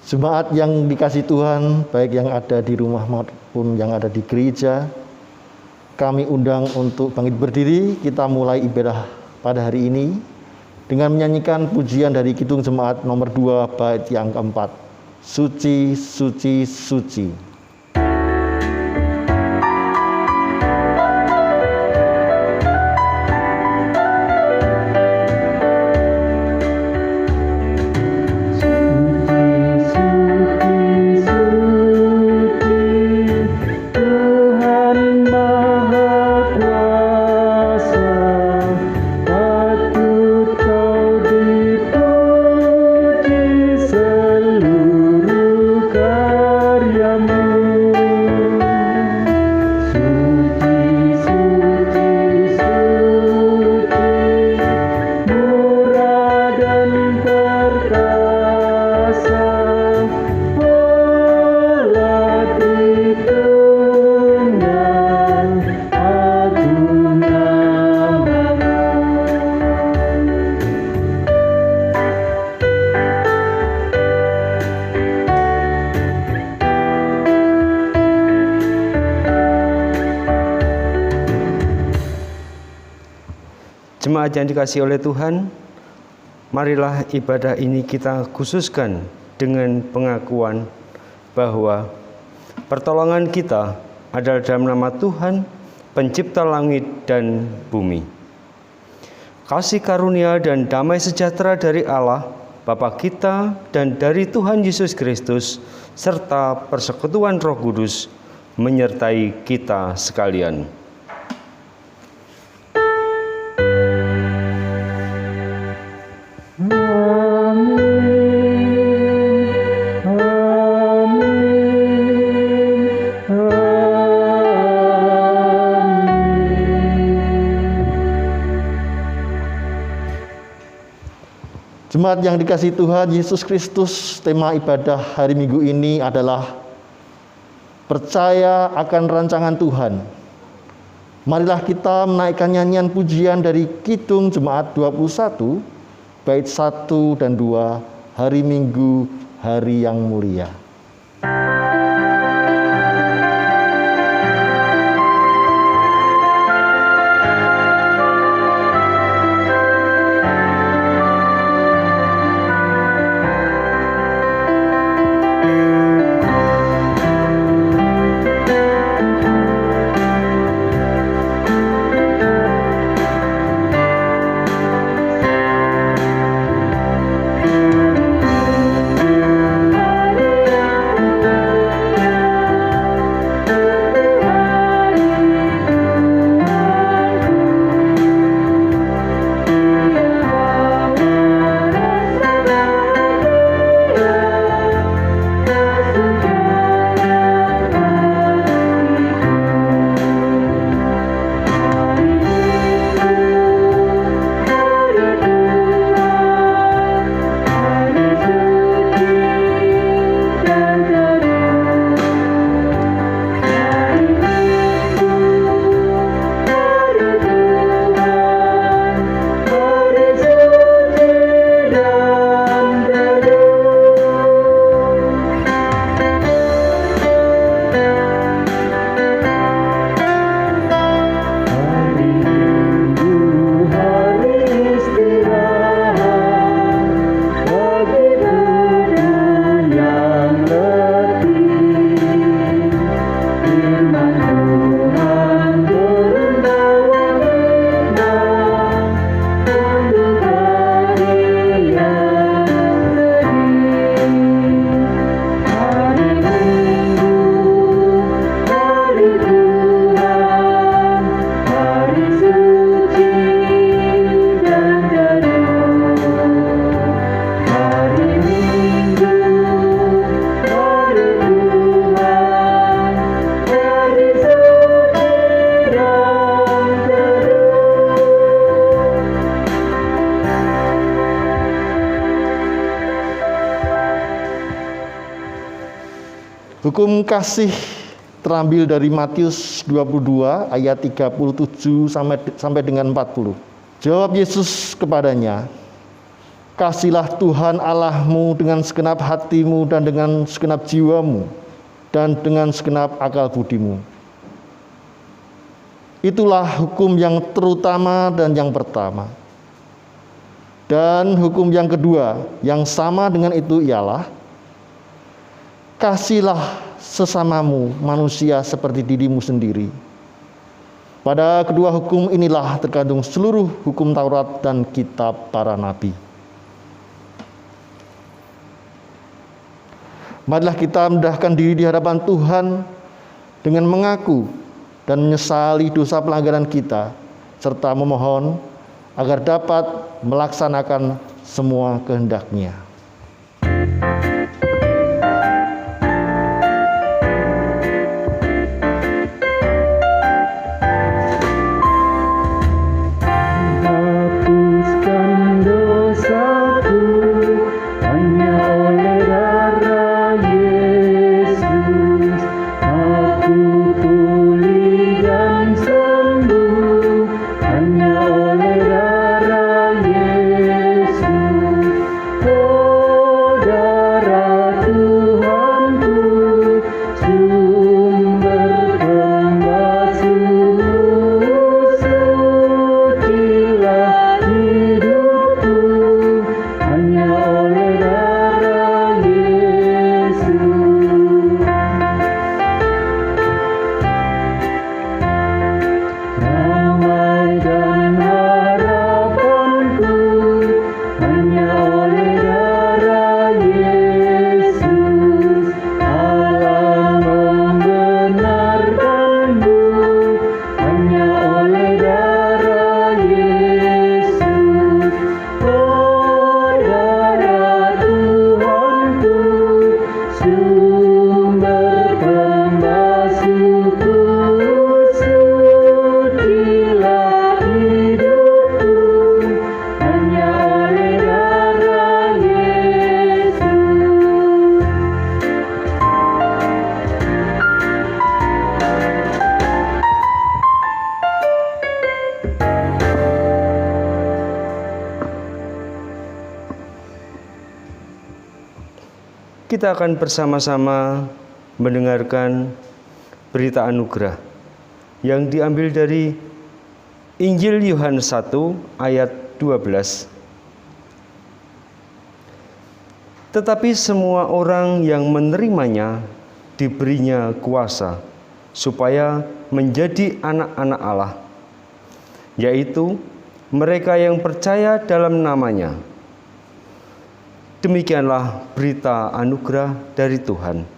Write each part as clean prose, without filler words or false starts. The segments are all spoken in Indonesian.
Jemaat yang dikasih Tuhan, baik yang ada di rumah maupun yang ada di gereja, kami undang untuk bangkit berdiri. Kita mulai ibadah pada hari ini dengan menyanyikan pujian dari Kidung Jemaat nomor 2 bait yang keempat. Suci, suci, suci. Jemaat yang dikasihi oleh Tuhan, marilah ibadah ini kita khususkan dengan pengakuan bahwa pertolongan kita adalah dalam nama Tuhan, pencipta langit dan bumi. Kasih karunia dan damai sejahtera dari Allah, Bapa kita, dan dari Tuhan Yesus Kristus, serta persekutuan Roh Kudus, menyertai kita sekalian. Jemaat yang dikasihi Tuhan Yesus Kristus, tema ibadah hari Minggu ini adalah percaya akan rancangan Tuhan. Marilah kita menaikkan nyanyian pujian dari Kidung Jemaat 21, bait 1 dan 2, hari Minggu, hari yang mulia. Hukum kasih terambil dari Matius 22 ayat 37 sampai dengan 40. Jawab Yesus kepadanya, Kasihlah Tuhan Allahmu dengan segenap hatimu dan dengan segenap jiwamu dan dengan segenap akal budimu. Itulah hukum yang terutama dan yang pertama. Dan hukum yang kedua yang sama dengan itu ialah kasihlah sesamamu manusia seperti dirimu sendiri. Pada kedua hukum inilah terkandung seluruh hukum Taurat dan kitab para nabi. Marilah kita mendahkan diri di hadapan Tuhan dengan mengaku dan menyesali dosa pelanggaran kita, serta memohon agar dapat melaksanakan semua kehendak-Nya. Kita akan bersama-sama mendengarkan berita anugerah yang diambil dari Injil Yohanes 1 ayat 12. Tetapi semua orang yang menerimanya diberinya kuasa supaya menjadi anak-anak Allah, yaitu mereka yang percaya dalam namanya. Demikianlah berita anugerah dari Tuhan.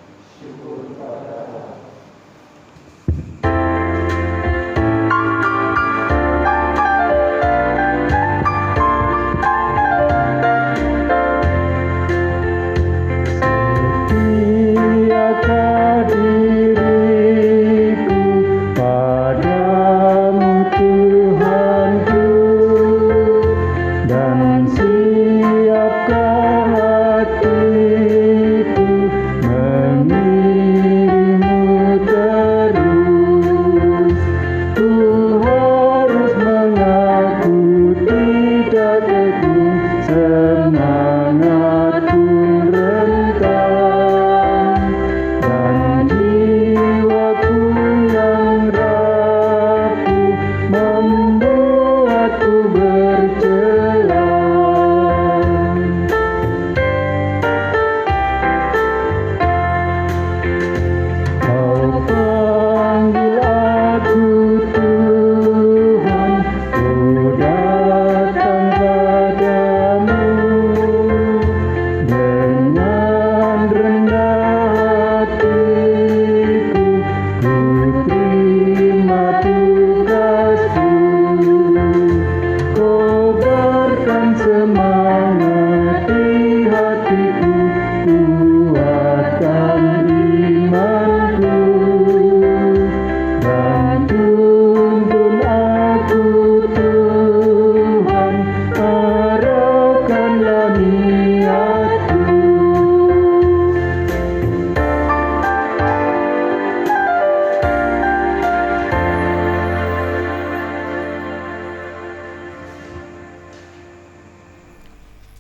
Siapkan hatiku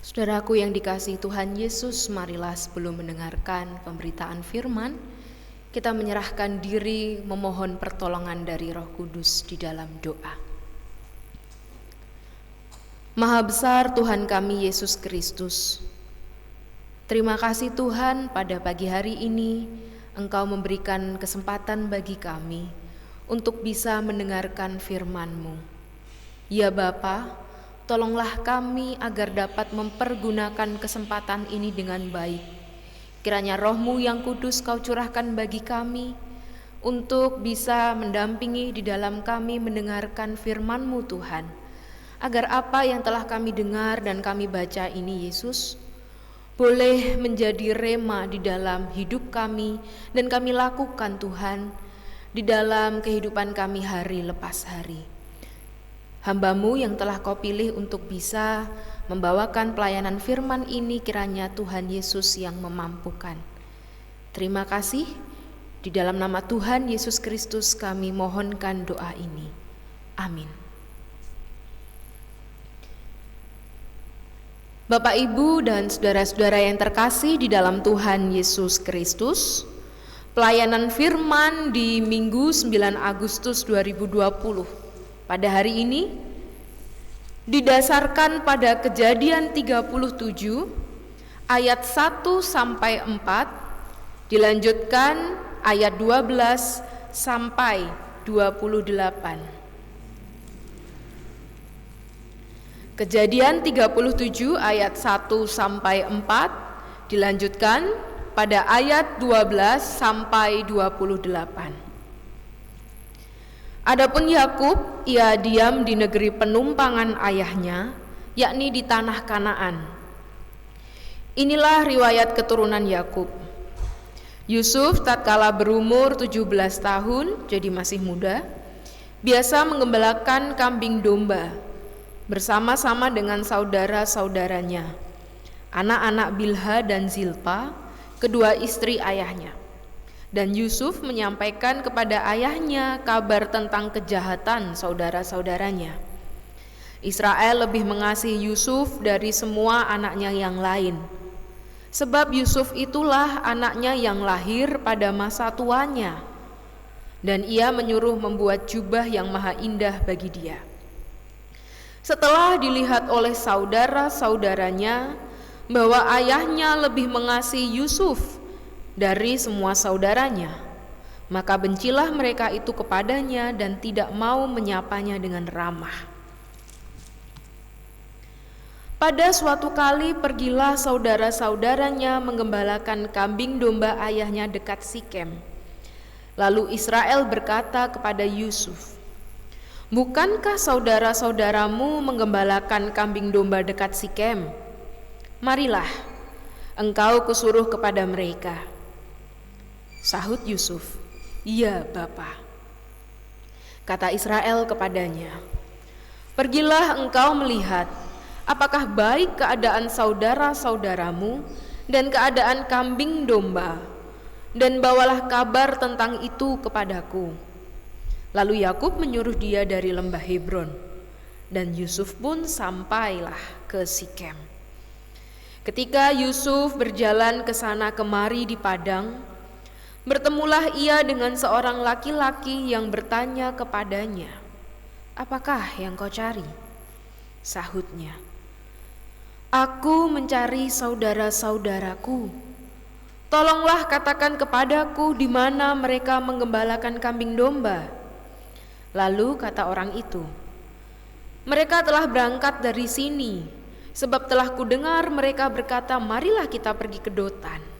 Saudaraku yang dikasihi Tuhan Yesus, marilah sebelum mendengarkan pemberitaan firman, kita menyerahkan diri memohon pertolongan dari Roh Kudus di dalam doa. Maha besar Tuhan kami Yesus Kristus, terima kasih Tuhan pada pagi hari ini Engkau memberikan kesempatan bagi kami untuk bisa mendengarkan firman-Mu. Ya Bapa, tolonglah kami agar dapat mempergunakan kesempatan ini dengan baik. Kiranya Roh-Mu yang kudus Kau curahkan bagi kami untuk bisa mendampingi di dalam kami mendengarkan firman-Mu Tuhan. Agar apa yang telah kami dengar dan kami baca ini Yesus boleh menjadi rema di dalam hidup kami dan kami lakukan Tuhan di dalam kehidupan kami hari lepas hari. Hamba-Mu yang telah Kau pilih untuk bisa membawakan pelayanan firman ini, kiranya Tuhan Yesus yang memampukan. Terima kasih, di dalam nama Tuhan Yesus Kristus kami mohonkan doa ini. Amin. Bapak, Ibu, dan saudara-saudara yang terkasih di dalam Tuhan Yesus Kristus, pelayanan firman di Minggu 9 Agustus 2020 pada hari ini didasarkan pada Kejadian 37 ayat 1 sampai 4, dilanjutkan ayat 12 sampai 28. Kejadian 37 ayat 1 sampai 4 dilanjutkan pada ayat 12 sampai 28. Adapun Yakub, ia diam di negeri penumpangan ayahnya, yakni di tanah Kanaan. Inilah riwayat keturunan Yakub. Yusuf tatkala berumur 17 tahun, jadi masih muda, biasa mengembalakan kambing domba bersama-sama dengan saudara-saudaranya, anak-anak Bilha dan Zilpa, kedua istri ayahnya. Dan Yusuf menyampaikan kepada ayahnya kabar tentang kejahatan saudara-saudaranya. Israel lebih mengasihi Yusuf dari semua anaknya yang lain, sebab Yusuf itulah anaknya yang lahir pada masa tuanya, dan ia menyuruh membuat jubah yang maha indah bagi dia. Setelah dilihat oleh saudara-saudaranya bahwa ayahnya lebih mengasihi Yusuf dari semua saudaranya, maka bencilah mereka itu kepadanya dan tidak mau menyapanya dengan ramah. Pada suatu kali pergilah saudara-saudaranya menggembalakan kambing domba ayahnya dekat Sikem. Lalu Israel berkata kepada Yusuf, "Bukankah saudara-saudaramu menggembalakan kambing domba dekat Sikem? Marilah, engkau kusuruh kepada mereka." Sahut Yusuf, "Iya, Bapa." Kata Israel kepadanya, "Pergilah engkau melihat apakah baik keadaan saudara-saudaramu dan keadaan kambing domba, dan bawalah kabar tentang itu kepadaku." Lalu Yakub menyuruh dia dari lembah Hebron, dan Yusuf pun sampailah ke Sikem. Ketika Yusuf berjalan ke sana kemari di padang, bertemulah ia dengan seorang laki-laki yang bertanya kepadanya, "Apakah yang kau cari?" Sahutnya, "Aku mencari saudara-saudaraku. Tolonglah katakan kepadaku di mana mereka menggembalakan kambing domba." Lalu kata orang itu, "Mereka telah berangkat dari sini, sebab telah kudengar mereka berkata, 'Marilah kita pergi ke Dotan.'"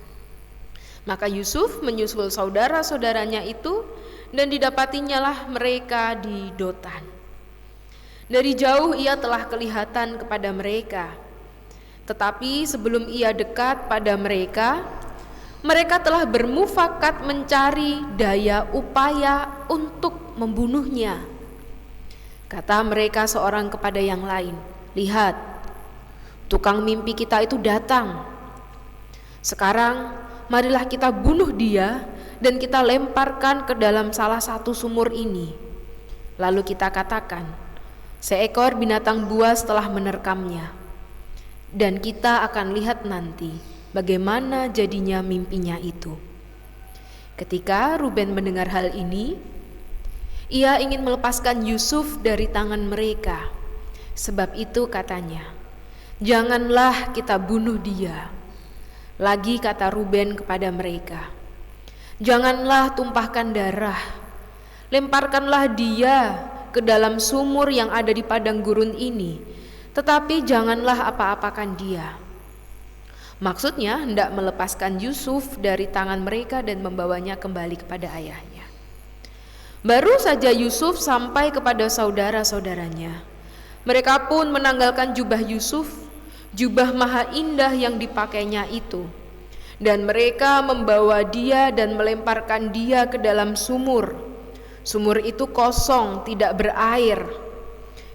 Maka Yusuf menyusul saudara-saudaranya itu, dan didapatinya lah mereka di Dotan. Dari jauh ia telah kelihatan kepada mereka, tetapi sebelum ia dekat pada mereka, mereka telah bermufakat mencari daya upaya untuk membunuhnya. Kata mereka seorang kepada yang lain, "Lihat, tukang mimpi kita itu datang. Sekarang marilah kita bunuh dia dan kita lemparkan ke dalam salah satu sumur ini. Lalu kita katakan, seekor binatang buas telah menerkamnya. Dan kita akan lihat nanti bagaimana jadinya mimpinya itu. Ketika Ruben mendengar hal ini, ia ingin melepaskan Yusuf dari tangan mereka. Sebab itu katanya, "Janganlah kita bunuh dia." Lagi kata Ruben kepada mereka, "Janganlah tumpahkan darah. Lemparkanlah dia ke dalam sumur yang ada di padang gurun ini, tetapi janganlah apa-apakan dia." Maksudnya hendak melepaskan Yusuf dari tangan mereka dan membawanya kembali kepada ayahnya. Baru saja Yusuf sampai kepada saudara-saudaranya, mereka pun menanggalkan jubah Yusuf, jubah maha indah yang dipakainya itu, dan mereka membawa dia dan melemparkan dia ke dalam sumur. Sumur itu kosong, tidak berair.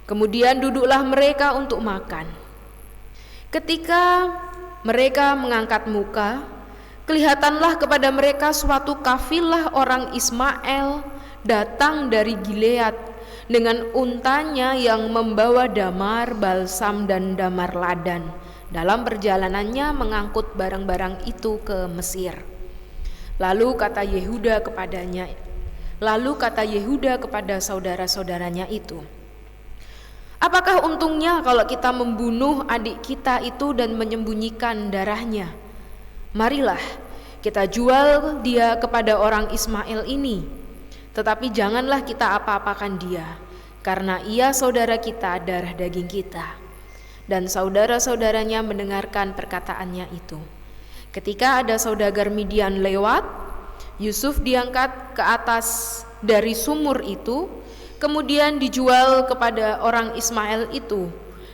Kemudian duduklah mereka untuk makan. Ketika mereka mengangkat muka, kelihatanlah kepada mereka suatu kafilah orang Ismail datang dari Gilead dengan untanya yang membawa damar, balsam, dan damar ladan dalam perjalanannya mengangkut barang-barang itu ke Mesir. Lalu kata Yehuda kepada saudara-saudaranya itu, "Apakah untungnya kalau kita membunuh adik kita itu dan menyembunyikan darahnya? Marilah kita jual dia kepada orang Ismail ini. Tetapi janganlah kita apa-apakan dia, karena ia saudara kita, darah daging kita." Dan saudara-saudaranya mendengarkan perkataannya itu. Ketika ada saudagar Midian lewat, Yusuf diangkat ke atas dari sumur itu, kemudian dijual kepada orang Ismail itu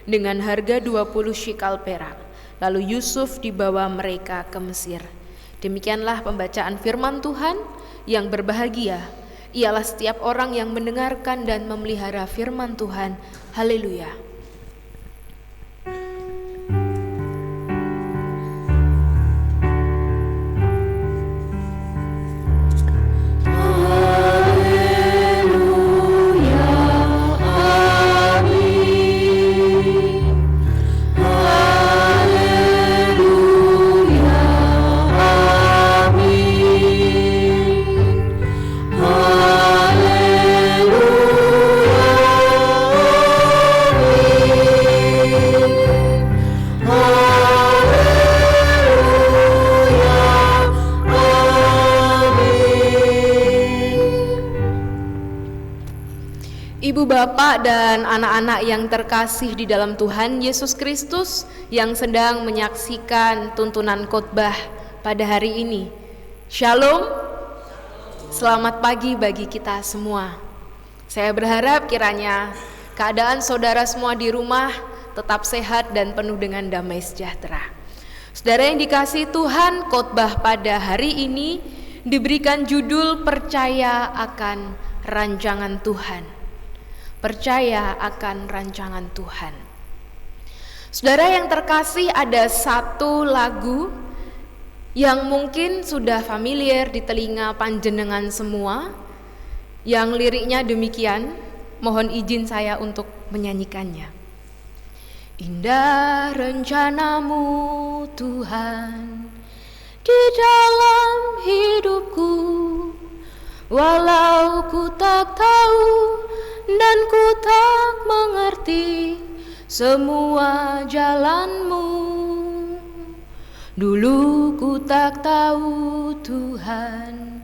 dengan harga 20 shikal perak. Lalu Yusuf dibawa mereka ke Mesir. Demikianlah pembacaan firman Tuhan. Yang berbahagia ialah setiap orang yang mendengarkan dan memelihara firman Tuhan. Haleluya. Ibu bapak dan anak-anak yang terkasih di dalam Tuhan Yesus Kristus yang sedang menyaksikan tuntunan khotbah pada hari ini. Shalom. Selamat pagi bagi kita semua. Saya berharap kiranya keadaan saudara semua di rumah tetap sehat dan penuh dengan damai sejahtera. Saudara yang dikasihi Tuhan, khotbah pada hari ini diberikan judul Percaya akan Rancangan Tuhan. Percaya akan rancangan Tuhan. Saudara yang terkasih, ada satu lagu yang mungkin sudah familiar di telinga panjenengan semua, yang liriknya demikian. Mohon izin saya untuk menyanyikannya. Indah rencanamu Tuhan di dalam hidupku, walau ku tak tahu dan ku tak mengerti semua jalanmu. Dulu ku tak tahu Tuhan,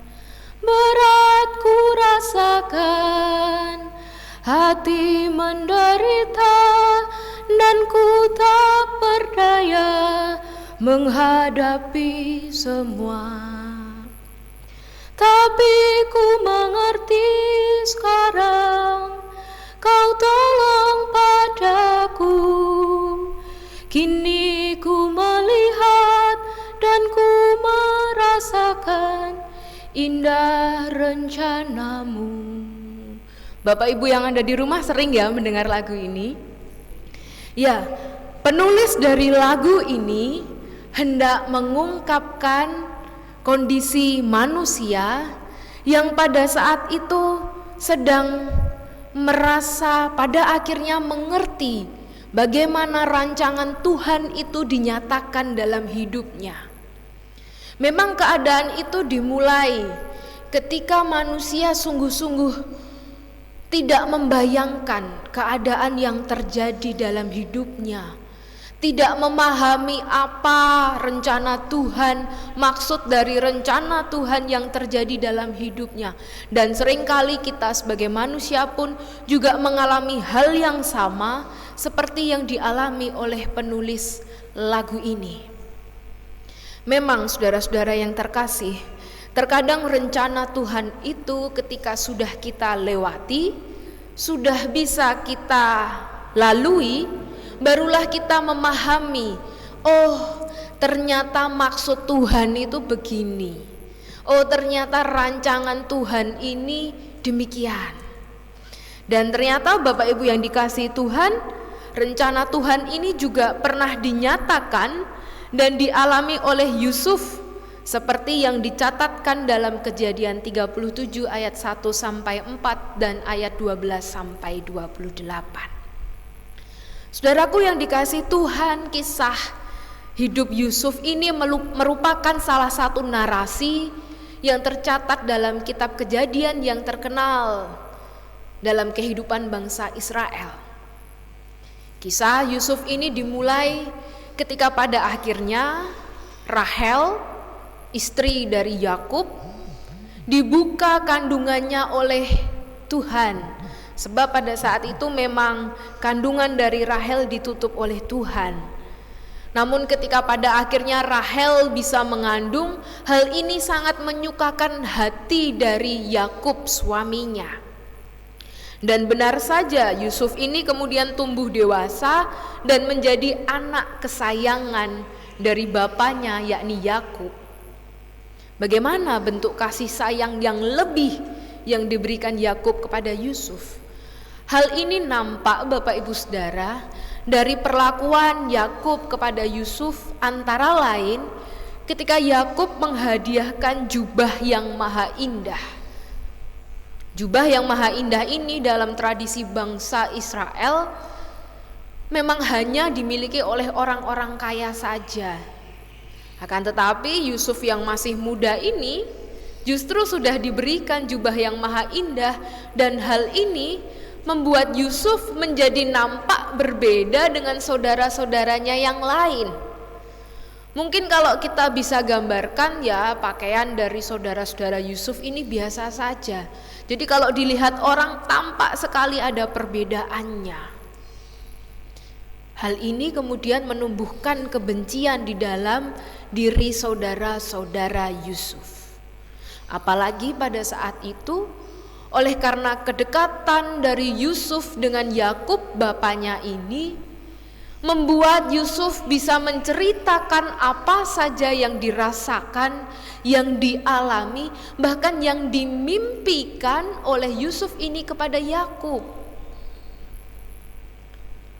berat ku rasakan, hati menderita dan ku tak berdaya menghadapi semua. Tapi ku mengerti sekarang, Kau tolong padaku. Kini ku melihat dan ku merasakan indah rencanamu. Bapak Ibu yang ada di rumah sering ya mendengar lagu ini? Ya, penulis dari lagu ini hendak mengungkapkan kondisi manusia yang pada saat itu sedang merasa pada akhirnya mengerti bagaimana rancangan Tuhan itu dinyatakan dalam hidupnya. Memang keadaan itu dimulai ketika manusia sungguh-sungguh tidak membayangkan keadaan yang terjadi dalam hidupnya, tidak memahami apa rencana Tuhan, maksud dari rencana Tuhan yang terjadi dalam hidupnya. Dan seringkali kita sebagai manusia pun juga mengalami hal yang sama seperti yang dialami oleh penulis lagu ini. Memang saudara-saudara yang terkasih, terkadang rencana Tuhan itu ketika sudah kita lewati, sudah bisa kita lalui, barulah kita memahami, oh ternyata maksud Tuhan itu begini. Oh ternyata rancangan Tuhan ini demikian. Dan ternyata Bapak Ibu yang dikasihi Tuhan, rencana Tuhan ini juga pernah dinyatakan dan dialami oleh Yusuf, seperti yang dicatatkan dalam Kejadian 37 ayat 1 sampai 4 dan ayat 12 sampai 28. Saudaraku yang dikasihi Tuhan, kisah hidup Yusuf ini merupakan salah satu narasi yang tercatat dalam kitab Kejadian yang terkenal dalam kehidupan bangsa Israel. Kisah Yusuf ini dimulai ketika pada akhirnya Rahel, istri dari Yakub, dibuka kandungannya oleh Tuhan. Sebab pada saat itu memang kandungan dari Rahel ditutup oleh Tuhan. Namun ketika pada akhirnya Rahel bisa mengandung, hal ini sangat menyukakan hati dari Yakub suaminya. Dan benar saja Yusuf ini kemudian tumbuh dewasa dan menjadi anak kesayangan dari bapaknya, yakni Yakub. Bagaimana bentuk kasih sayang yang lebih yang diberikan Yakub kepada Yusuf? Hal ini nampak Bapak Ibu Saudara dari perlakuan Yakub kepada Yusuf, antara lain ketika Yakub menghadiahkan jubah yang maha indah. Jubah yang maha indah ini dalam tradisi bangsa Israel memang hanya dimiliki oleh orang-orang kaya saja. Akan tetapi Yusuf yang masih muda ini justru sudah diberikan jubah yang maha indah, dan hal ini membuat Yusuf menjadi nampak berbeda dengan saudara-saudaranya yang lain. Mungkin kalau kita bisa gambarkan ya, pakaian dari saudara-saudara Yusuf ini biasa saja. Jadi kalau dilihat orang tampak sekali ada perbedaannya. Hal ini kemudian menumbuhkan kebencian di dalam diri saudara-saudara Yusuf. Apalagi pada saat itu, oleh karena kedekatan dari Yusuf dengan Yakub bapaknya ini, membuat Yusuf bisa menceritakan apa saja yang dirasakan, yang dialami, bahkan yang dimimpikan oleh Yusuf ini kepada Yakub.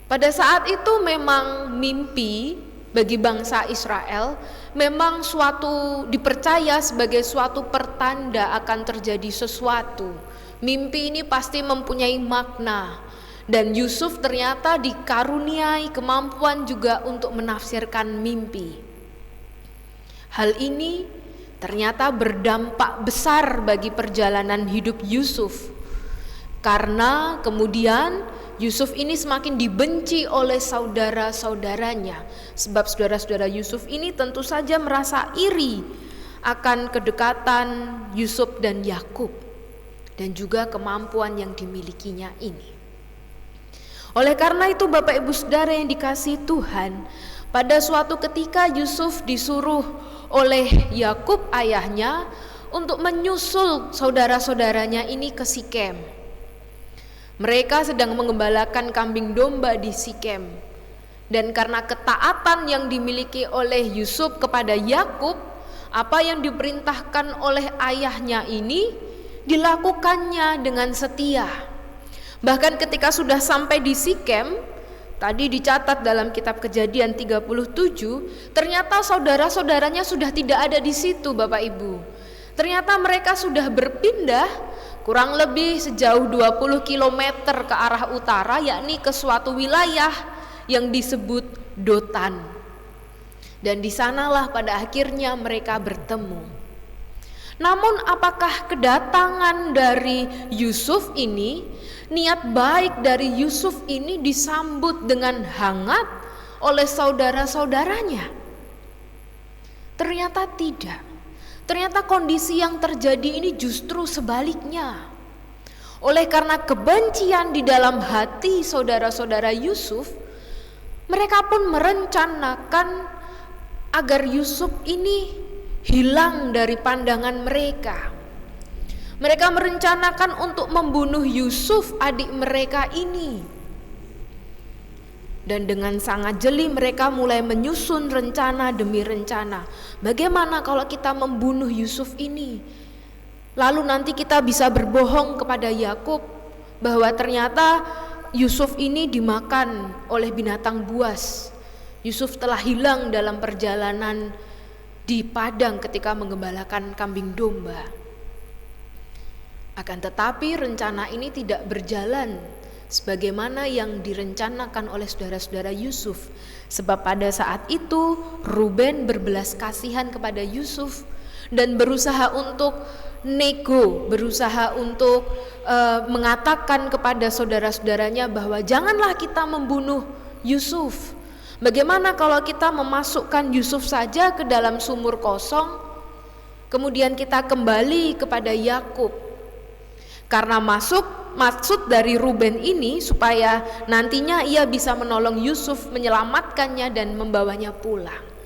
Pada saat itu memang mimpi bagi bangsa Israel memang dipercaya sebagai suatu pertanda akan terjadi sesuatu. Mimpi ini pasti mempunyai makna, dan Yusuf ternyata dikaruniai kemampuan juga untuk menafsirkan mimpi. Hal ini ternyata berdampak besar bagi perjalanan hidup Yusuf, karena kemudian Yusuf ini semakin dibenci oleh saudara-saudaranya, sebab saudara-saudara Yusuf ini tentu saja merasa iri akan kedekatan Yusuf dan Yakub dan juga kemampuan yang dimilikinya ini. Oleh karena itu Bapak Ibu Saudara yang dikasihi Tuhan, pada suatu ketika Yusuf disuruh oleh Yakub ayahnya untuk menyusul saudara-saudaranya ini ke Sikem. Mereka sedang mengembalakan kambing domba di Sikem. Dan karena ketaatan yang dimiliki oleh Yusuf kepada Yakub, apa yang diperintahkan oleh ayahnya ini dilakukannya dengan setia. Bahkan ketika sudah sampai di Sikem, tadi dicatat dalam kitab Kejadian 37, ternyata saudara-saudaranya sudah tidak ada di situ Bapak Ibu. Ternyata mereka sudah berpindah kurang lebih sejauh 20 km ke arah utara, yakni ke suatu wilayah yang disebut Dotan. Dan di sanalah pada akhirnya mereka bertemu. Namun apakah kedatangan dari Yusuf ini, niat baik dari Yusuf ini disambut dengan hangat oleh saudara-saudaranya? Ternyata tidak. Ternyata kondisi yang terjadi ini justru sebaliknya. Oleh karena kebencian di dalam hati saudara-saudara Yusuf, mereka pun merencanakan agar Yusuf ini hilang dari pandangan mereka. Mereka merencanakan untuk membunuh Yusuf, adik mereka ini. Dan dengan sangat jeli mereka mulai menyusun rencana demi rencana. Bagaimana kalau kita membunuh Yusuf ini? Lalu nanti kita bisa berbohong kepada Yakub bahwa ternyata Yusuf ini dimakan oleh binatang buas. Yusuf telah hilang dalam perjalanan di padang ketika menggembalakan kambing domba. Akan tetapi rencana ini tidak berjalan sebagaimana yang direncanakan oleh saudara-saudara Yusuf. Sebab pada saat itu Ruben berbelas kasihan kepada Yusuf dan berusaha untuk berusaha untuk mengatakan kepada saudara-saudaranya bahwa janganlah kita membunuh Yusuf. Bagaimana kalau kita memasukkan Yusuf saja ke dalam sumur kosong, kemudian kita kembali kepada Yakub? Karena maksud dari Ruben ini supaya nantinya ia bisa menolong Yusuf, menyelamatkannya dan membawanya pulang.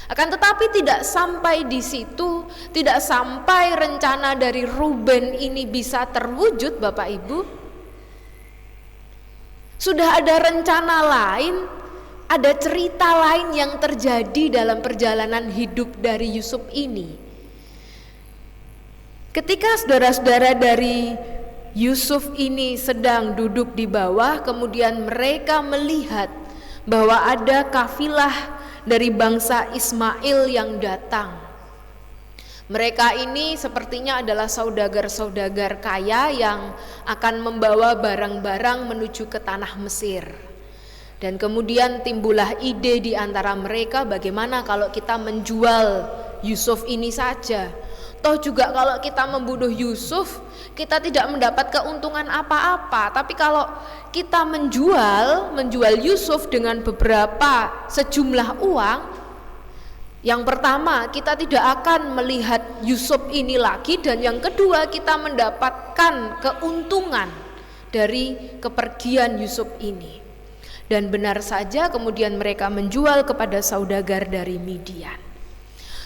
Akan tetapi tidak sampai di situ, tidak sampai rencana dari Ruben ini bisa terwujud, Bapak Ibu. Sudah ada rencana lain, ada cerita lain yang terjadi dalam perjalanan hidup dari Yusuf ini. Ketika saudara-saudara dari Yusuf ini sedang duduk di bawah, kemudian mereka melihat bahwa ada kafilah dari bangsa Ismail yang datang. Mereka ini sepertinya adalah saudagar-saudagar kaya yang akan membawa barang-barang menuju ke tanah Mesir. Dan kemudian timbullah ide di antara mereka, bagaimana kalau kita menjual Yusuf ini saja. Toh juga kalau kita membunuh Yusuf, kita tidak mendapat keuntungan apa-apa. Tapi kalau kita menjual Yusuf dengan sejumlah uang, yang pertama kita tidak akan melihat Yusuf ini lagi, dan yang kedua kita mendapatkan keuntungan dari kepergian Yusuf ini. Dan benar saja kemudian mereka menjual kepada saudagar dari Midian.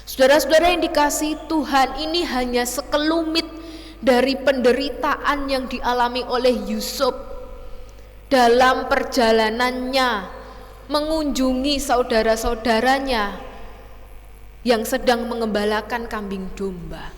Saudara-saudara yang dikasihi Tuhan, ini hanya sekelumit dari penderitaan yang dialami oleh Yusuf dalam perjalanannya mengunjungi saudara-saudaranya yang sedang mengembalakan kambing domba.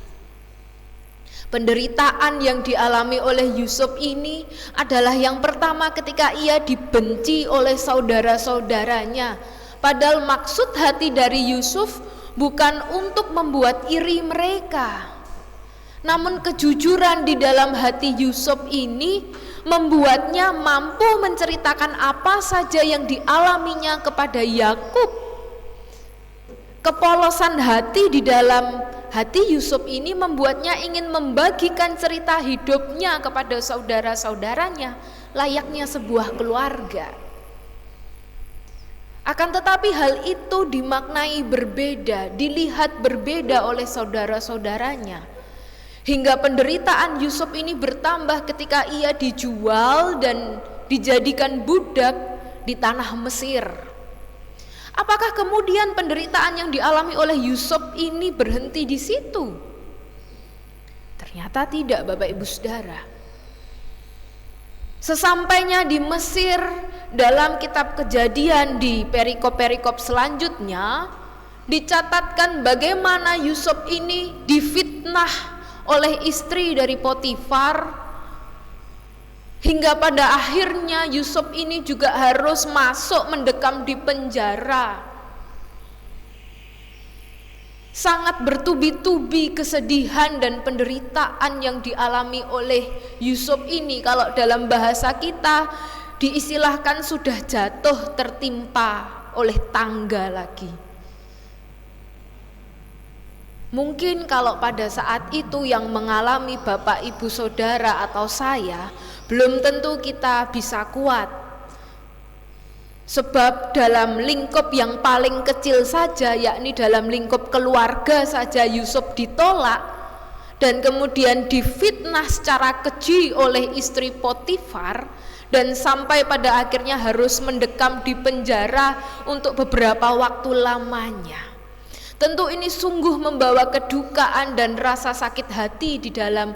Penderitaan yang dialami oleh Yusuf ini adalah yang pertama ketika ia dibenci oleh saudara-saudaranya. Padahal maksud hati dari Yusuf bukan untuk membuat iri mereka. Namun kejujuran di dalam hati Yusuf ini membuatnya mampu menceritakan apa saja yang dialaminya kepada Yakub. Kepolosan hati di dalam hati Yusuf ini membuatnya ingin membagikan cerita hidupnya kepada saudara-saudaranya, layaknya sebuah keluarga. Akan tetapi hal itu dimaknai berbeda, dilihat berbeda oleh saudara-saudaranya. Hingga penderitaan Yusuf ini bertambah ketika ia dijual dan dijadikan budak di tanah Mesir. Apakah kemudian penderitaan yang dialami oleh Yusuf ini berhenti di situ? Ternyata tidak, Bapak Ibu Saudara. Sesampainya di Mesir, dalam kitab Kejadian di perikop-perikop selanjutnya dicatatkan bagaimana Yusuf ini difitnah oleh istri dari Potifar, hingga pada akhirnya Yusuf ini juga harus masuk mendekam di penjara. Sangat bertubi-tubi kesedihan dan penderitaan yang dialami oleh Yusuf ini. Kalau dalam bahasa kita diistilahkan sudah jatuh tertimpa oleh tangga lagi. Mungkin kalau pada saat itu yang mengalami Bapak Ibu Saudara atau saya, belum tentu kita bisa kuat. Sebab dalam lingkup yang paling kecil saja, yakni dalam lingkup keluarga saja, Yusuf ditolak dan kemudian difitnah secara keji oleh istri Potifar, dan sampai pada akhirnya harus mendekam di penjara untuk beberapa waktu lamanya. Tentu ini sungguh membawa kedukaan dan rasa sakit hati di dalam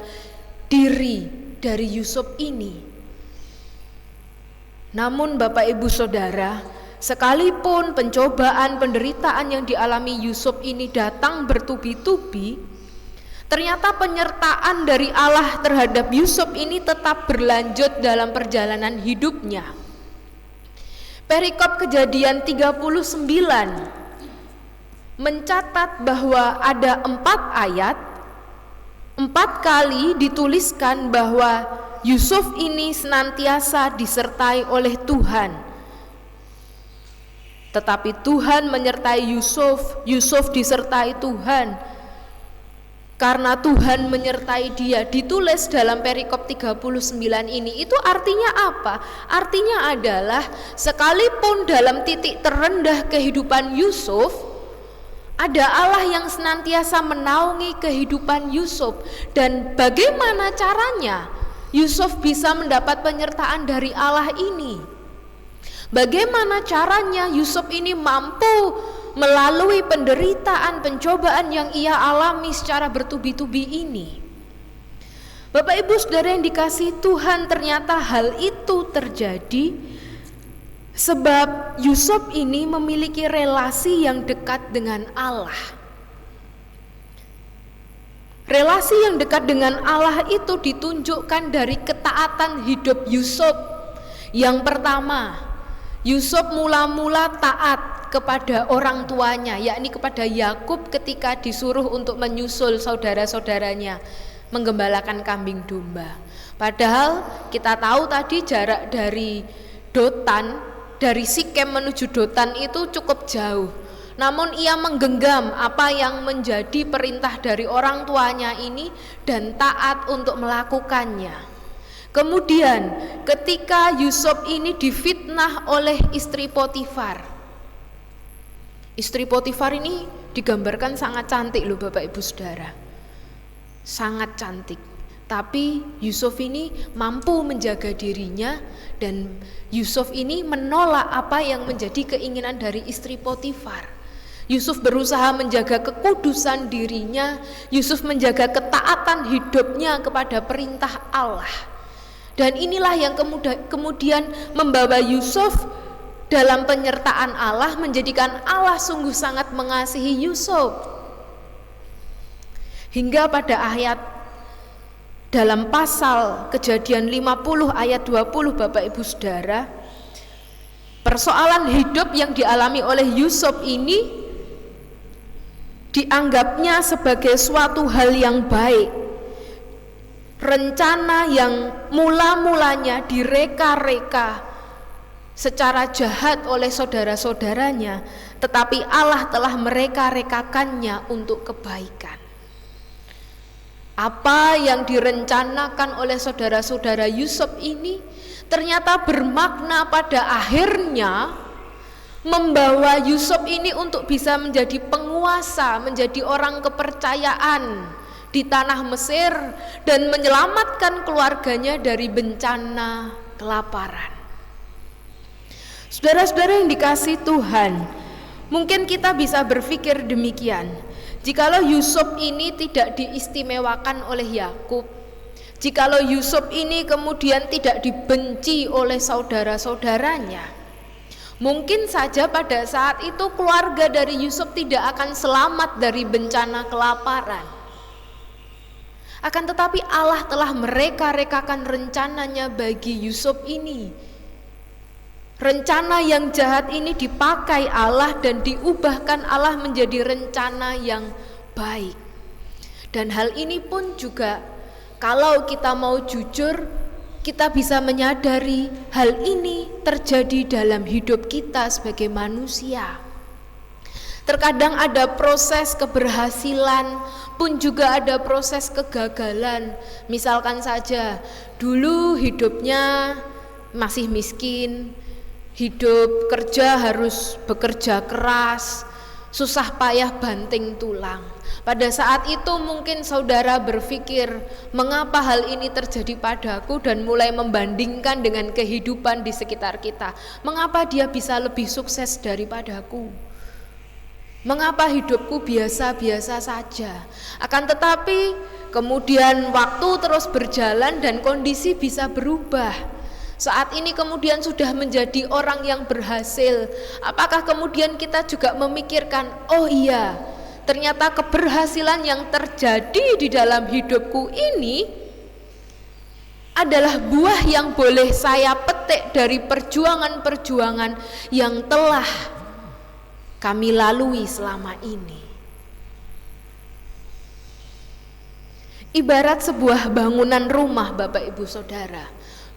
diri dari Yusuf ini. Namun Bapak Ibu Saudara, sekalipun pencobaan, penderitaan yang dialami Yusuf ini datang bertubi-tubi, ternyata penyertaan dari Allah terhadap Yusuf ini tetap berlanjut dalam perjalanan hidupnya. Perikop Kejadian 39 mencatat bahwa ada 4 ayat, 4 kali dituliskan bahwa Yusuf ini senantiasa disertai oleh Tuhan. Tetapi Tuhan menyertai Yusuf, Yusuf disertai Tuhan. Karena Tuhan menyertai dia, ditulis dalam perikop 39 ini. Itu artinya apa? Artinya adalah sekalipun dalam titik terendah kehidupan Yusuf, ada Allah yang senantiasa menaungi kehidupan Yusuf. Dan bagaimana caranya Yusuf bisa mendapat penyertaan dari Allah ini? Bagaimana caranya Yusuf ini mampu melalui penderitaan, pencobaan yang ia alami secara bertubi-tubi ini? Bapak Ibu Saudara yang dikasihi Tuhan, ternyata hal itu terjadi sebab Yusuf ini memiliki relasi yang dekat dengan Allah. Relasi yang dekat dengan Allah itu ditunjukkan dari ketaatan hidup Yusuf. Yang pertama, Yusuf mula-mula taat kepada orang tuanya, yakni kepada Yakub ketika disuruh untuk menyusul saudara-saudaranya menggembalakan kambing domba. Padahal kita tahu tadi jarak dari Dotan, dari Sikem menuju Dotan itu cukup jauh. Namun ia menggenggam apa yang menjadi perintah dari orang tuanya ini dan taat untuk melakukannya. Kemudian ketika Yusuf ini difitnah oleh istri Potifar. Istri Potifar ini digambarkan sangat cantik loh Bapak Ibu Saudara. Sangat cantik. Tapi Yusuf ini mampu menjaga dirinya, dan Yusuf ini menolak apa yang menjadi keinginan dari istri Potifar. Yusuf berusaha menjaga kekudusan dirinya, Yusuf menjaga ketaatan hidupnya kepada perintah Allah. Dan inilah yang kemudian membawa Yusuf dalam penyertaan Allah, menjadikan Allah sungguh sangat mengasihi Yusuf. Hingga pada ayat dalam pasal Kejadian 50 ayat 20 Bapak Ibu Saudara, persoalan hidup yang dialami oleh Yusuf ini dianggapnya sebagai suatu hal yang baik. Rencana yang mula-mulanya direka-reka secara jahat oleh saudara-saudaranya, tetapi Allah telah mereka-rekakannya untuk kebaikan. Apa yang direncanakan oleh saudara-saudara Yusuf ini ternyata bermakna pada akhirnya membawa Yusuf ini untuk bisa menjadi penguasa, menjadi orang kepercayaan di tanah Mesir, dan menyelamatkan keluarganya dari bencana kelaparan. Saudara-saudara yang dikasihi Tuhan, mungkin kita bisa berpikir demikian. Jikalau Yusuf ini tidak diistimewakan oleh Yakub, jikalau Yusuf ini kemudian tidak dibenci oleh saudara-saudaranya, mungkin saja pada saat itu keluarga dari Yusuf tidak akan selamat dari bencana kelaparan. Akan tetapi Allah telah mereka-rekakan rencananya bagi Yusuf ini. Rencana yang jahat ini dipakai Allah dan diubahkan Allah menjadi rencana yang baik. Dan hal ini pun juga kalau kita mau jujur, kita bisa menyadari hal ini terjadi dalam hidup kita sebagai manusia. Terkadang ada proses keberhasilan, pun juga ada proses kegagalan. Misalkan saja, dulu hidupnya masih miskin, hidup kerja harus bekerja keras, susah payah banting tulang. Pada saat itu mungkin saudara berpikir, mengapa hal ini terjadi padaku, dan mulai membandingkan dengan kehidupan di sekitar kita. Mengapa dia bisa lebih sukses daripadaku? Mengapa hidupku biasa-biasa saja? Akan tetapi kemudian waktu terus berjalan dan kondisi bisa berubah. Saat ini kemudian sudah menjadi orang yang berhasil. Apakah kemudian kita juga memikirkan, oh iya, ternyata keberhasilan yang terjadi di dalam hidupku ini adalah buah yang boleh saya petik dari perjuangan-perjuangan yang telah kami lalui selama ini. Ibarat sebuah bangunan rumah, Bapak Ibu Saudara.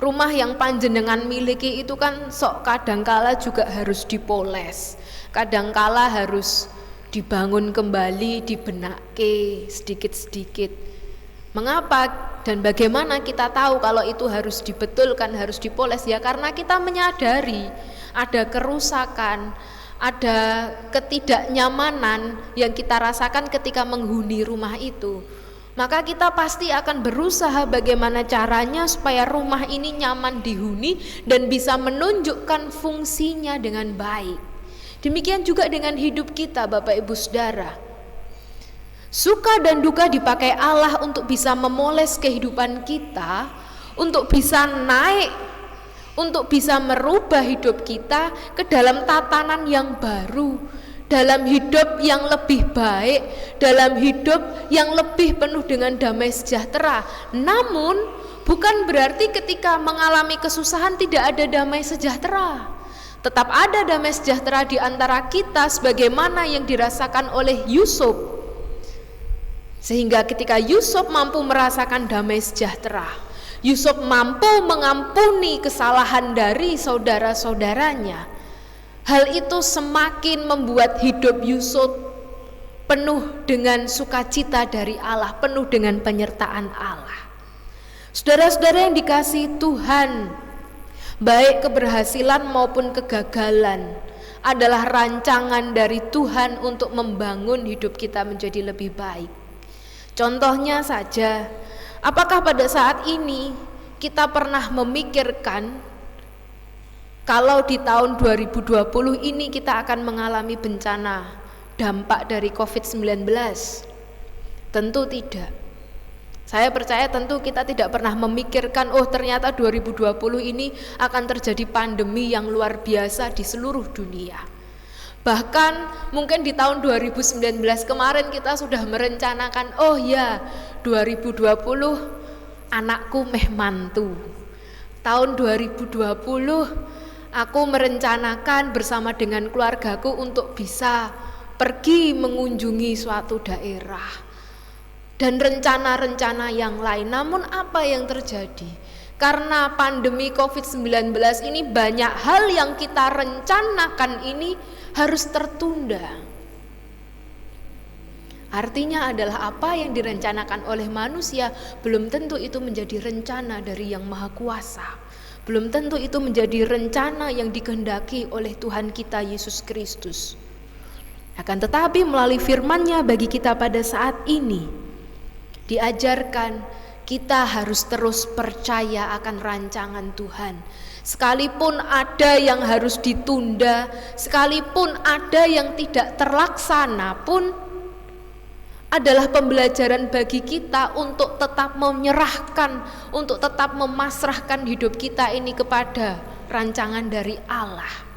Rumah yang panjenengan miliki itu kan sok kadangkala juga harus dipoles, kadangkala harus dibangun kembali, dibenake sedikit-sedikit. Mengapa dan bagaimana kita tahu kalau itu harus dibetulkan, harus dipoles? Ya karena kita menyadari ada kerusakan, ada ketidaknyamanan yang kita rasakan ketika menghuni rumah itu. Maka kita pasti akan berusaha bagaimana caranya supaya rumah ini nyaman dihuni dan bisa menunjukkan fungsinya dengan baik. Demikian juga dengan hidup kita, Bapak Ibu Saudara. Suka dan duka dipakai Allah untuk bisa memoles kehidupan kita, untuk bisa naik, untuk bisa merubah hidup kita ke dalam tatanan yang baru, dalam hidup yang lebih baik, dalam hidup yang lebih penuh dengan damai sejahtera. Namun bukan berarti ketika mengalami kesusahan tidak ada damai sejahtera. Tetap ada damai sejahtera di antara kita sebagaimana yang dirasakan oleh Yusuf. Sehingga ketika Yusuf mampu merasakan damai sejahtera, Yusuf mampu mengampuni kesalahan dari saudara-saudaranya, hal itu semakin membuat hidup Yusuf penuh dengan sukacita dari Allah, penuh dengan penyertaan Allah. Saudara-saudara yang dikasihi Tuhan, baik keberhasilan maupun kegagalan adalah rancangan dari Tuhan untuk membangun hidup kita menjadi lebih baik. Contohnya saja, apakah pada saat ini kita pernah memikirkan kalau di tahun 2020 ini kita akan mengalami bencana dampak dari COVID-19? Tentu tidak. Saya percaya tentu kita tidak pernah memikirkan, oh ternyata 2020 ini akan terjadi pandemi yang luar biasa di seluruh dunia. Bahkan mungkin di tahun 2019 kemarin kita sudah merencanakan, oh ya 2020 anakku meh mantu. Tahun 2020 aku merencanakan bersama dengan keluargaku untuk bisa pergi mengunjungi suatu daerah dan rencana-rencana yang lain. Namun apa yang terjadi? Karena pandemi COVID-19 ini banyak hal yang kita rencanakan ini harus tertunda. Artinya adalah apa yang direncanakan oleh manusia belum tentu itu menjadi rencana dari Yang Maha Kuasa. Belum tentu itu menjadi rencana yang dikehendaki oleh Tuhan kita Yesus Kristus. Akan tetapi melalui firman-Nya bagi kita pada saat ini diajarkan kita harus terus percaya akan rancangan Tuhan. Sekalipun ada yang harus ditunda, sekalipun ada yang tidak terlaksana pun adalah pembelajaran bagi kita untuk tetap menyerahkan, untuk tetap memasrahkan hidup kita ini kepada rancangan dari Allah.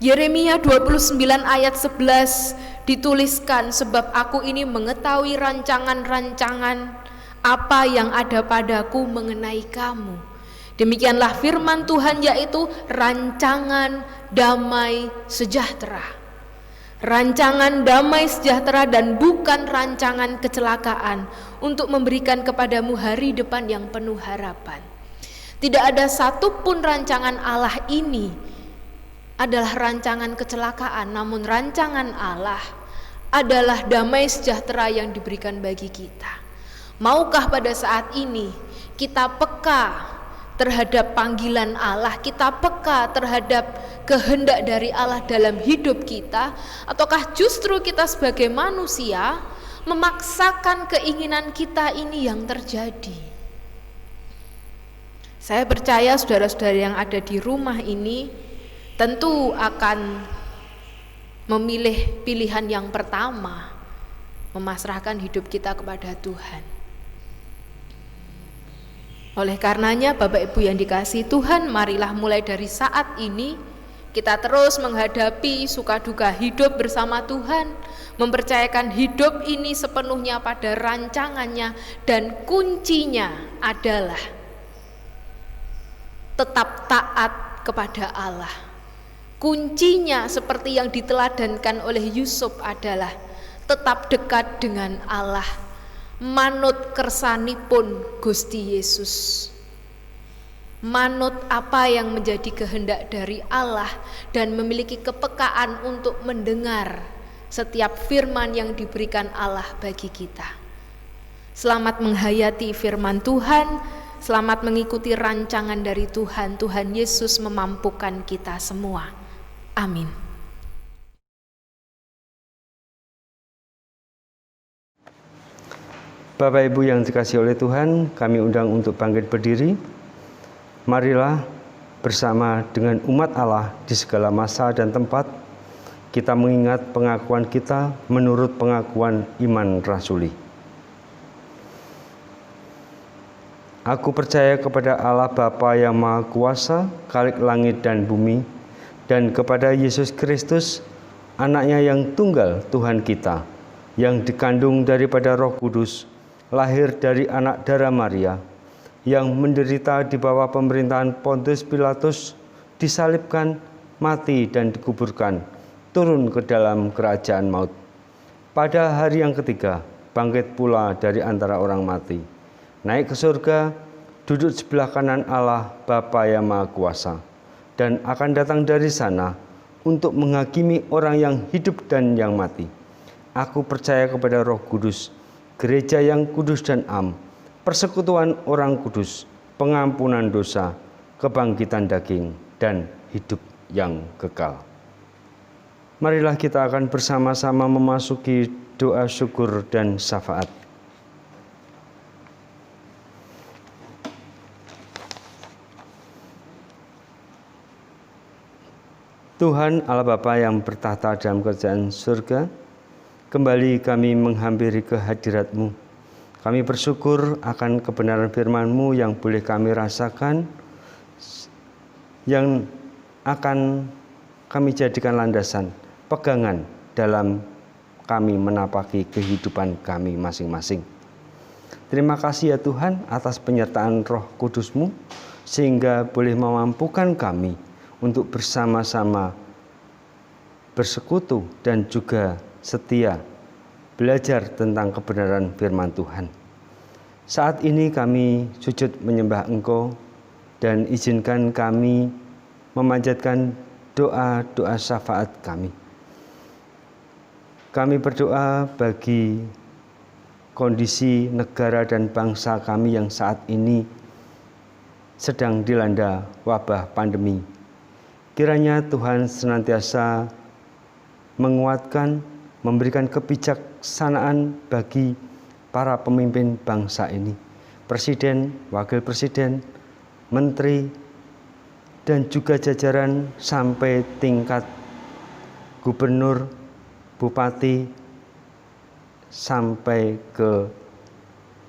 Yeremia 29 ayat 11 dituliskan, sebab aku ini mengetahui rancangan-rancangan apa yang ada padaku mengenai kamu. Demikianlah firman Tuhan, yaitu rancangan damai sejahtera. rancangan damai sejahtera dan bukan rancangan kecelakaan, untuk memberikan kepadamu hari depan yang penuh harapan. Tidak ada satupun rancangan Allah ini adalah rancangan kecelakaan, namun rancangan Allah adalah damai sejahtera yang diberikan bagi kita. Maukah pada saat ini kita peka terhadap panggilan Allah, kita peka terhadap kehendak dari Allah dalam hidup kita, ataukah justru kita sebagai manusia memaksakan keinginan kita ini yang terjadi? Saya percaya saudara-saudara yang ada di rumah ini tentu akan memilih pilihan yang pertama, memasrahkan hidup kita kepada Tuhan. Oleh karenanya Bapak Ibu yang dikasihi Tuhan, marilah mulai dari saat ini kita terus menghadapi suka duka hidup bersama Tuhan, mempercayakan hidup ini sepenuhnya pada rancangannya, dan kuncinya adalah tetap taat kepada Allah. Kuncinya seperti yang diteladankan oleh Yusuf adalah tetap dekat dengan Allah, manut kersanipun Gusti Yesus, manut apa yang menjadi kehendak dari Allah, dan memiliki kepekaan untuk mendengar setiap firman yang diberikan Allah bagi kita. Selamat menghayati firman Tuhan, selamat mengikuti rancangan dari Tuhan. Tuhan Yesus memampukan kita semua. Amin. Bapak Ibu yang dikasihi oleh Tuhan, kami undang untuk bangkit berdiri. Marilah bersama dengan umat Allah di segala masa dan tempat, kita mengingat pengakuan kita menurut pengakuan iman rasuli. Aku percaya kepada Allah Bapa yang Maha Kuasa, Khalik langit dan bumi, dan kepada Yesus Kristus, Anaknya yang tunggal Tuhan kita, yang dikandung daripada Roh Kudus, lahir dari anak darah Maria, yang menderita di bawah pemerintahan Pontius Pilatus, disalibkan, mati dan dikuburkan, turun ke dalam kerajaan maut. Pada hari yang ketiga, bangkit pula dari antara orang mati, naik ke surga, duduk sebelah kanan Allah Bapa yang Maha Kuasa, dan akan datang dari sana untuk menghakimi orang yang hidup dan yang mati. Aku percaya kepada Roh Kudus, gereja yang kudus dan am, persekutuan orang kudus, pengampunan dosa, kebangkitan daging, dan hidup yang kekal. Marilah kita akan bersama-sama memasuki doa syukur dan syafaat. Tuhan Allah Bapa yang bertahta dalam kerajaan surga, kembali kami menghampiri kehadirat-Mu. Kami bersyukur akan kebenaran firman-Mu yang boleh kami rasakan, yang akan kami jadikan landasan, pegangan dalam kami menapaki kehidupan kami masing-masing. Terima kasih ya Tuhan atas penyertaan Roh Kudus-Mu, sehingga boleh memampukan kami untuk bersama-sama bersekutu dan juga setia belajar tentang kebenaran firman Tuhan. Saat ini kami sujud menyembah Engkau, dan izinkan kami memanjatkan doa-doa syafaat kami. Kami berdoa bagi kondisi negara dan bangsa kami yang saat ini sedang dilanda wabah pandemi. Kiranya Tuhan senantiasa menguatkan, memberikan kebijaksanaan bagi para pemimpin bangsa ini, presiden, wakil presiden, menteri, dan juga jajaran sampai tingkat gubernur, bupati, sampai ke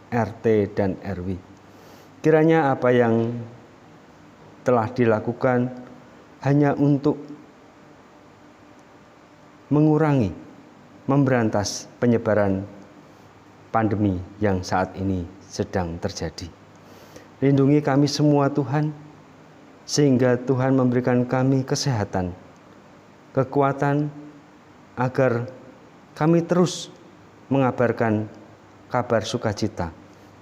RT dan RW. Kiranya apa yang telah dilakukan hanya untuk mengurangi, memberantas penyebaran pandemi yang saat ini sedang terjadi. Lindungi kami semua Tuhan, sehingga Tuhan memberikan kami kesehatan, kekuatan, agar kami terus mengabarkan kabar sukacita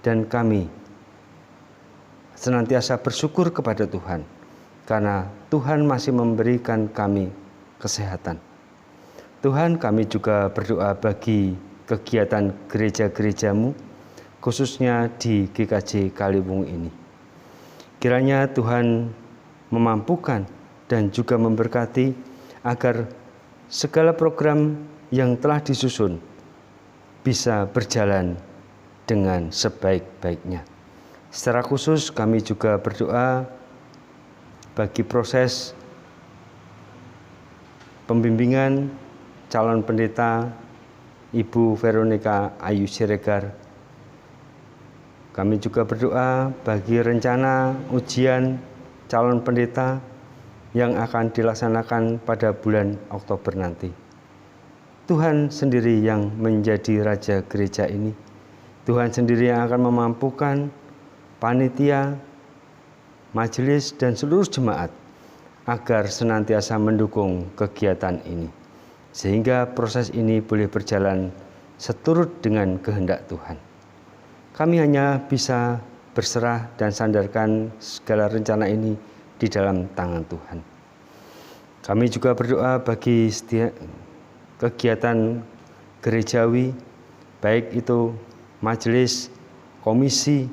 dan kami senantiasa bersyukur kepada Tuhan karena Tuhan masih memberikan kami kesehatan. Tuhan, kami juga berdoa bagi kegiatan gereja-gerejamu, khususnya di GKJ Kaliwungu ini. Kiranya Tuhan memampukan dan juga memberkati agar segala program yang telah disusun bisa berjalan dengan sebaik-baiknya. Secara khusus kami juga berdoa bagi proses pembimbingan calon pendeta Ibu Veronica Ayu Siregar. Kami juga berdoa bagi rencana ujian calon pendeta yang akan dilaksanakan pada bulan Oktober nanti. Tuhan sendiri yang menjadi Raja Gereja ini. Tuhan sendiri yang akan memampukan panitia, majelis, dan seluruh jemaat agar senantiasa mendukung kegiatan ini. Sehingga proses ini boleh berjalan seturut dengan kehendak Tuhan. Kami hanya bisa berserah dan sandarkan segala rencana ini di dalam tangan Tuhan. Kami juga berdoa bagi kegiatan gerejawi, baik itu majelis, komisi,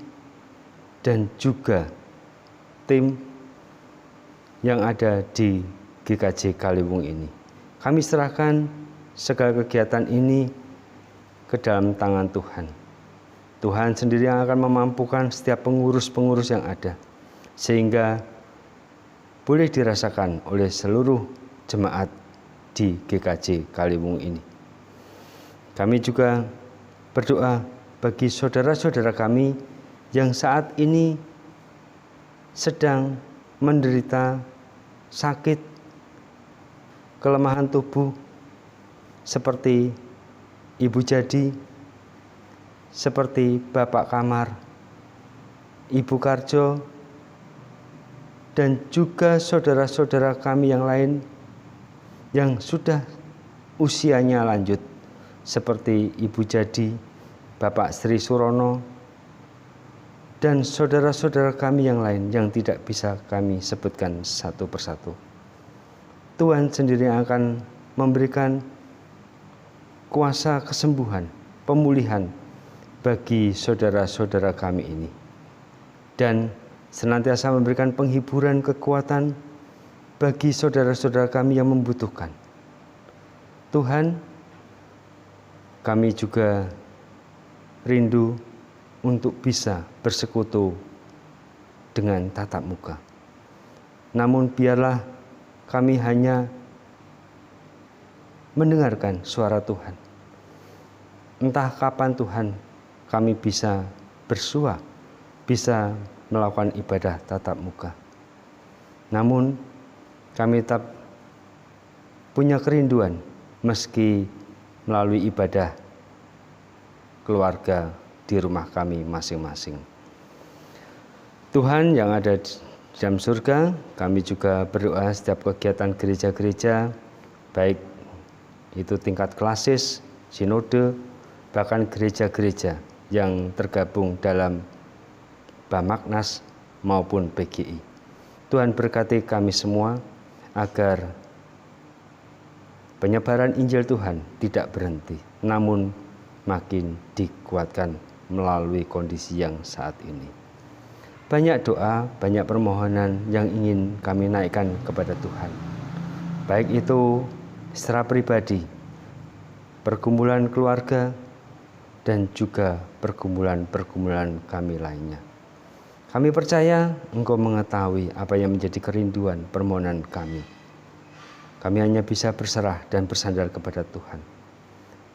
dan juga tim yang ada di GKJ Kaliwungu ini. Kami serahkan segala kegiatan ini ke dalam tangan Tuhan. Tuhan sendiri yang akan memampukan setiap pengurus-pengurus yang ada, sehingga boleh dirasakan oleh seluruh jemaat di GKJ Kaliwungu ini. Kami juga berdoa bagi saudara-saudara kami yang saat ini sedang menderita sakit, kelemahan tubuh, seperti Ibu Jadi, seperti Bapak Kamar, Ibu Karjo, dan juga saudara-saudara kami yang lain yang sudah usianya lanjut, seperti Ibu Jadi, Bapak Sri Surono, dan saudara-saudara kami yang lain yang tidak bisa kami sebutkan satu persatu. Tuhan sendiri yang akan memberikan kuasa kesembuhan, pemulihan bagi saudara-saudara kami ini, dan senantiasa memberikan penghiburan, kekuatan bagi saudara-saudara kami yang membutuhkan. Tuhan, kami juga rindu untuk bisa bersekutu dengan tatap muka. Namun biarlah kami hanya mendengarkan suara Tuhan. Entah kapan Tuhan kami bisa bersua, bisa melakukan ibadah tatap muka. Namun kami tetap punya kerinduan meski melalui ibadah keluarga di rumah kami masing-masing. Tuhan yang ada di dalam surga, kami juga berdoa setiap kegiatan gereja-gereja, baik itu tingkat klasis, sinode, bahkan gereja-gereja yang tergabung dalam Bamaknas maupun PGI. Tuhan berkati kami semua agar penyebaran Injil Tuhan tidak berhenti, namun makin dikuatkan melalui kondisi yang saat ini. Banyak doa, banyak permohonan yang ingin kami naikkan kepada Tuhan. Baik itu secara pribadi, pergumulan keluarga, dan juga pergumulan-pergumulan kami lainnya. Kami percaya Engkau mengetahui apa yang menjadi kerinduan permohonan kami. Kami hanya bisa berserah dan bersandar kepada Tuhan.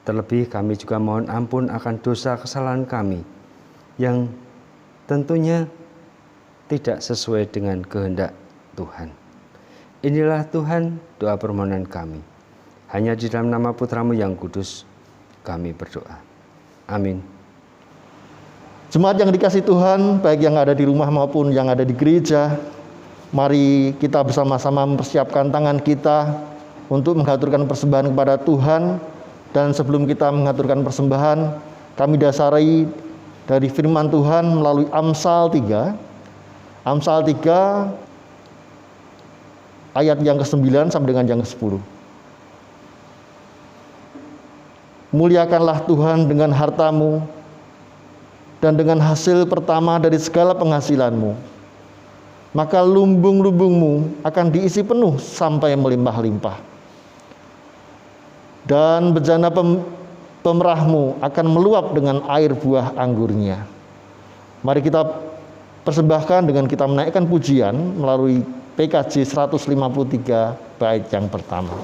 Terlebih kami juga mohon ampun akan dosa kesalahan kami yang tentunya tidak sesuai dengan kehendak Tuhan. Inilah Tuhan doa permohonan kami. Hanya di dalam nama Putra-Mu yang kudus kami berdoa. Amin. Jemaat yang dikasihi Tuhan, baik yang ada di rumah maupun yang ada di gereja, mari kita bersama-sama mempersiapkan tangan kita untuk mengaturkan persembahan kepada Tuhan. Dan sebelum kita mengaturkan persembahan, kami dasari dari firman Tuhan melalui Amsal 3. Amsal 3 ayat yang ke-9 sampai dengan yang ke-10. Muliakanlah Tuhan dengan hartamu dan dengan hasil pertama dari segala penghasilanmu. Maka lumbung-lumbungmu akan diisi penuh sampai melimpah-limpah. Dan bejana pemerahmu akan meluap dengan air buah anggurnya. Mari kita persembahkan dengan kita menaikkan pujian melalui PKJ 153 bait yang pertama.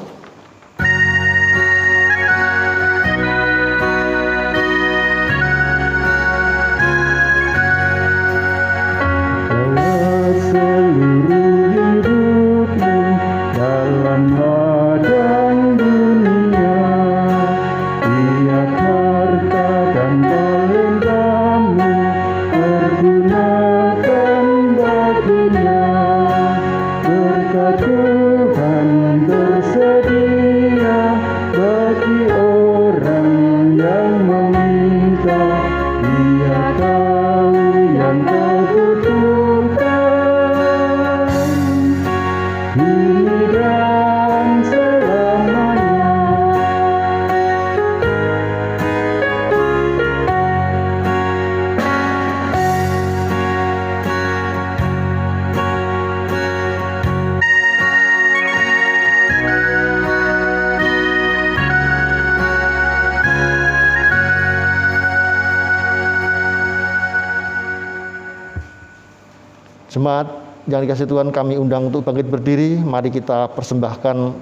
Jemaat yang dikasihi Tuhan, kami undang untuk bangkit berdiri. Mari kita persembahkan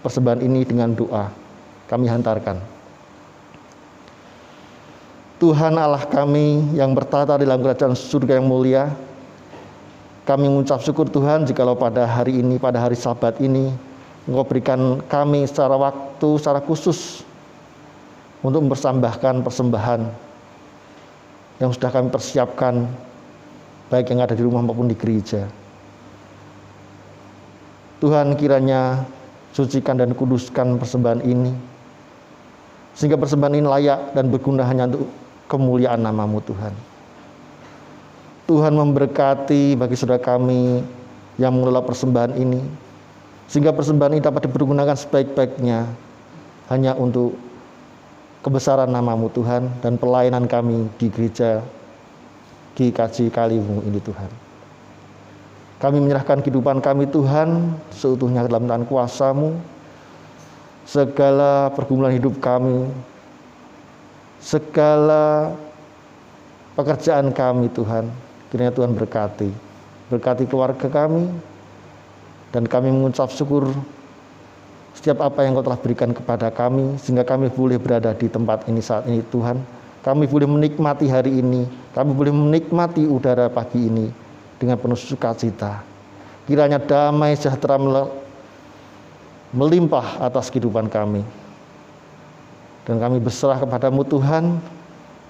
persembahan ini dengan doa. Kami hantarkan. Tuhan Allah kami yang bertata di dalam kerajaan surga yang mulia, kami mengucap syukur Tuhan jikalau pada hari ini, pada hari Sabat ini, Engkau berikan kami secara waktu, secara khusus untuk mempersembahkan persembahan yang sudah kami persiapkan, baik yang ada di rumah maupun di gereja. Tuhan, kiranya sucikan dan kuduskan persembahan ini, sehingga persembahan ini layak dan berguna hanya untuk kemuliaan nama-Mu Tuhan. Tuhan memberkati bagi saudara kami yang mengelola persembahan ini, sehingga persembahan ini dapat dipergunakan sebaik-baiknya hanya untuk kebesaran nama-Mu Tuhan dan pelayanan kami di gereja GKJ Kaliwungu ini Tuhan. Kami menyerahkan kehidupan kami Tuhan seutuhnya dalam tangan kuasa-Mu. Segala pergumulan hidup kami, segala pekerjaan kami Tuhan, kiranya Tuhan berkati. Berkati keluarga kami, dan kami mengucap syukur setiap apa yang Kau telah berikan kepada kami, sehingga kami boleh berada di tempat ini saat ini Tuhan. Kami boleh menikmati hari ini, kami boleh menikmati udara pagi ini dengan penuh sukacita. Kiranya damai sejahtera melimpah atas kehidupan kami. Dan kami berserah kepada-Mu Tuhan,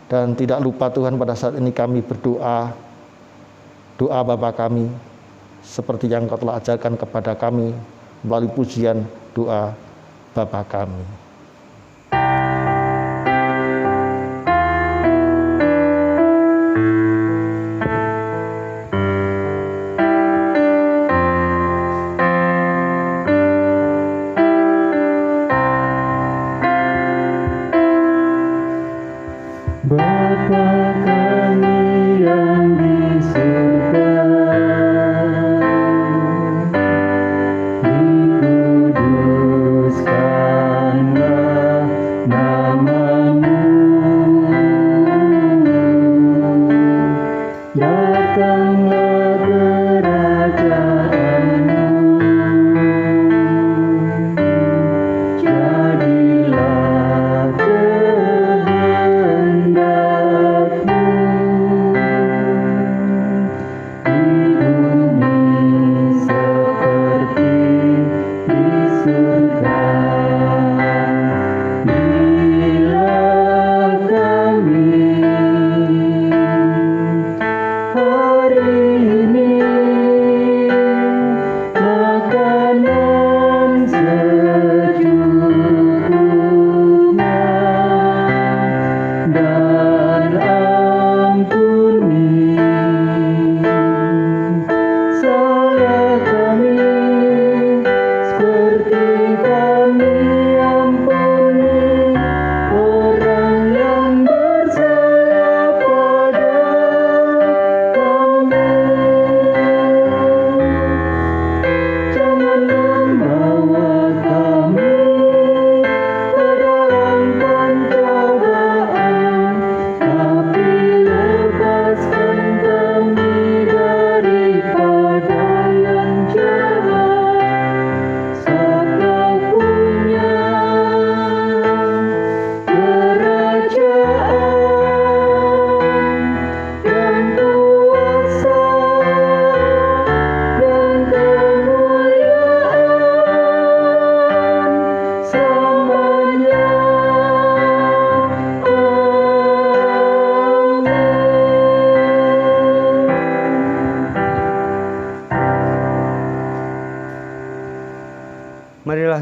dan tidak lupa Tuhan pada saat ini kami berdoa, doa Bapa kami, seperti yang Kau telah ajarkan kepada kami melalui pujian doa Bapa kami. Dikuduskanlah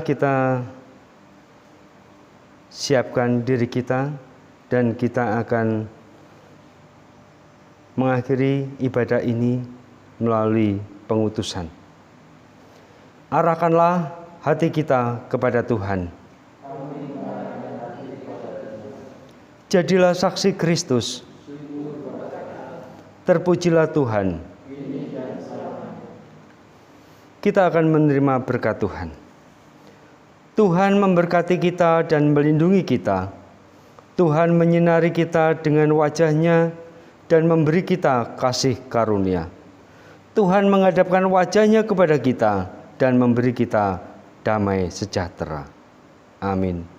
kita siapkan diri kita dan kita akan mengakhiri ibadah ini melalui pengutusan. Arahkanlah hati kita kepada Tuhan. Jadilah saksi Kristus. Terpujilah Tuhan. Kita akan menerima berkat Tuhan. Tuhan memberkati kita dan melindungi kita. Tuhan menyinari kita dengan wajah-Nya dan memberi kita kasih karunia. Tuhan menghadapkan wajah-Nya kepada kita dan memberi kita damai sejahtera. Amin.